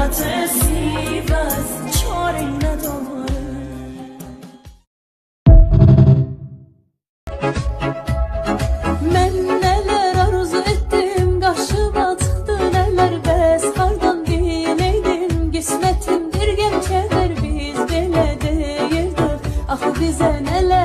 hayatı Sivas çoruyla dolu. Ben neler arzu ettim, karşıma çıktı neler, bəs hardan bileydim, qismətimdir gəncələr biz belə deyirdik, axı bizə nələr